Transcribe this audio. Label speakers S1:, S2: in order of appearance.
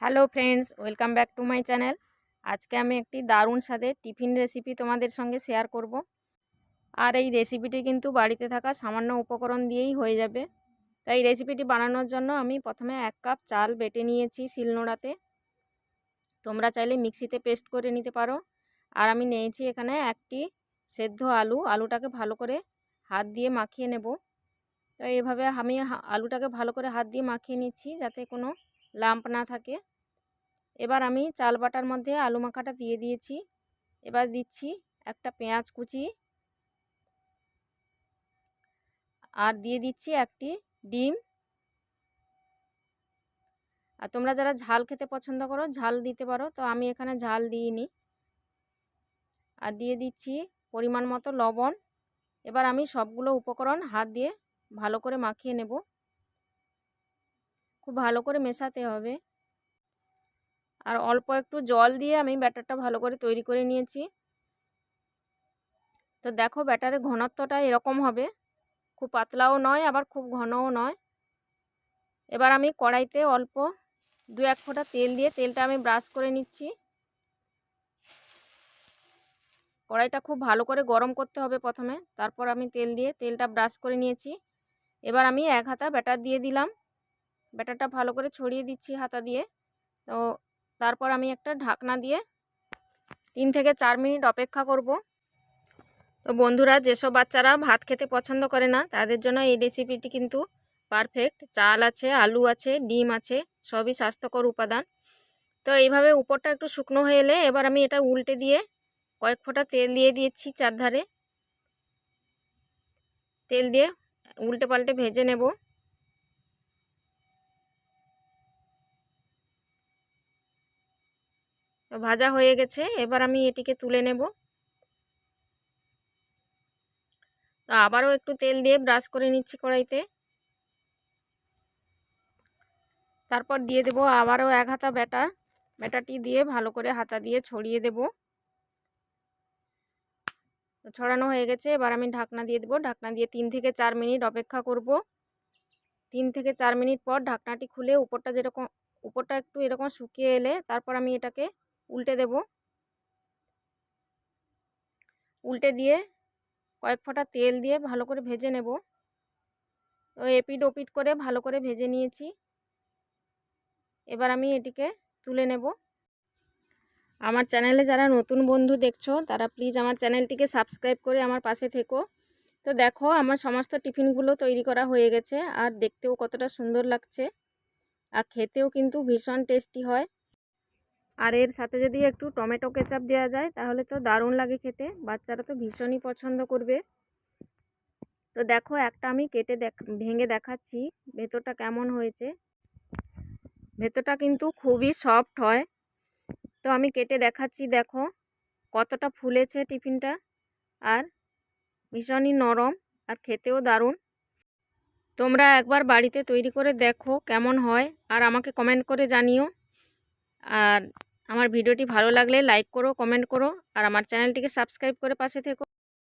S1: Hello friends, welcome back to my channel. আজকে আমি একটি দারুণ স্বাদের টিফিন রেসিপি তোমাদের সঙ্গে শেয়ার করব। আর এই রেসিপিটি কিন্তু বাড়িতে থাকা সামান্য উপকরণ দিয়েই হয়ে যাবে। তাই রেসিপিটি বানানোর জন্য আমি প্রথমে 1 কাপ চাল বেটে নিয়েছি শিলনোড়াতে। তোমরা চাইলে মিক্সিতে পেস্ট করে নিতে পারো। আর আমি নিয়েছি এখানে একটি সেদ্ধ আলুটাকে ভালো করে হাত দিয়ে মাখিয়ে নেব। তো এইভাবে আমি আলুটাকে ভালো করে হাত দিয়ে মাখিয়ে নিচ্ছি যাতে কোনো লাম্প না থাকে। এবার আমি চাল বাটার মধ্যে আলু মাখাটা দিয়ে দিয়েছি। এবার দিচ্ছি একটা পেঁয়াজ কুচি আর দিয়ে দিচ্ছি একটি ডিম। আর তোমরা যারা ঝাল খেতে পছন্দ করো ঝাল দিতে পারো, তো আমি এখানে ঝাল দিইনি। আর দিয়ে দিচ্ছি পরিমাণ মতো লবণ। এবার আমি সবগুলো উপকরণ হাত দিয়ে ভালো করে মাখিয়ে নেব। খুব ভালো করে মেশাতে হবে। আর অল্প একটু জল দিয়ে আমি ব্যাটারটা ভালো করে তৈরি করে নিয়েছি। তো দেখো ব্যাটারের ঘনত্বটা এরকম হবে, খুব পাতলাও নয় আবার খুব ঘনও নয়। এবার আমি কড়াইতে অল্প 2-1 ফোঁটা তেল দিয়ে তেলটা আমি ব্রাশ করে নিচ্ছি। কড়াইটা খুব ভালো করে গরম করতে হবে প্রথমে, তারপর আমি তেল দিয়ে তেলটা ব্রাশ করে নিয়েছি। এবার আমি 1 হাতা ব্যাটার দিয়ে দিলাম। ব্যাটারটা ভালো করে ছড়িয়ে দিচ্ছি হাতা দিয়ে। তো তারপর আমি একটা ঢাকনা দিয়ে 3 থেকে 4 মিনিট অপেক্ষা করব। তো বন্ধুরা, যেসব বাচ্চারা ভাত খেতে পছন্দ করে না তাদের জন্য এই রেসিপিটি কিন্তু পারফেক্ট। চাল আছে, আলু আছে, ডিম আছে, সবই স্বাস্থ্যকর উপাদান। তো এইভাবে উপরটা একটু শুকনো হয়ে এলে এবার আমি এটা উল্টে দিয়ে কয়েক ফোঁটা তেল দিয়ে দিয়েছি চারধারে। তেল দিয়ে উল্টে পাল্টে ভেজে নেব। তো ভাজা হয়ে গেছে, এবার আমি এটিকে তুলে নেব। তো আবারও একটু তেল দিয়ে ব্রাশ করে নিচ্ছি কড়াইতে। তারপর দিয়ে দেব আবারও 1 হাতা ব্যাটারটি দিয়ে ভালো করে হাতা দিয়ে ছড়িয়ে দেব। তো ছড়ানো হয়ে গেছে, এবার আমি ঢাকনা দিয়ে দেবো। ঢাকনা দিয়ে 3 থেকে 4 মিনিট অপেক্ষা করব। 3 থেকে 4 মিনিট পর ঢাকনাটি খুলে উপরটা একটু এরকম শুকিয়ে এলে তারপর আমি এটাকে উল্টে দেব। উল্টে দিয়ে কয়েক ফোঁটা তেল দিয়ে ভালো করে ভেজে নেব। তো এপিট ওপিট করে ভালো করে ভেজে নিয়েছি। এবার আমি এটিকে তুলে নেব। আমার চ্যানেলে যারা নতুন বন্ধু দেখছো তারা প্লিজ আমার চ্যানেলটিকে সাবস্ক্রাইব করে আমার পাশে থেকো। তো দেখো আমার সমস্ত টিফিনগুলো তৈরি করা হয়ে গেছে, আর দেখতেও কতটা সুন্দর লাগছে, আর খেতেও কিন্তু ভীষণ টেস্টি হয়। আর এর সাথে যদি একটু টমেটো কেচাপ দেওয়া যায় তাহলে তো দারুণ লাগে খেতে, বাচ্চারা তো ভীষণই পছন্দ করবে। তো দেখো একটা আমি ভেঙে দেখাচ্ছি ভেতরটা কেমন হয়েছে। ভেতরটা কিন্তু খুবই সফট হয়। তো আমি কেটে দেখাচ্ছি, দেখো কতটা ফুলেছে টিফিনটা, আর ভীষণই নরম, আর খেতেও দারুণ। তোমরা একবার বাড়িতে তৈরি করে দেখো কেমন হয়, আর আমাকে কমেন্ট করে জানিও। আর আমার ভিডিওটি ভালো লাগলে লাইক করো, কমেন্ট করো, আর আমার চ্যানেলটিকে সাবস্ক্রাইব করে পাশে থেকো।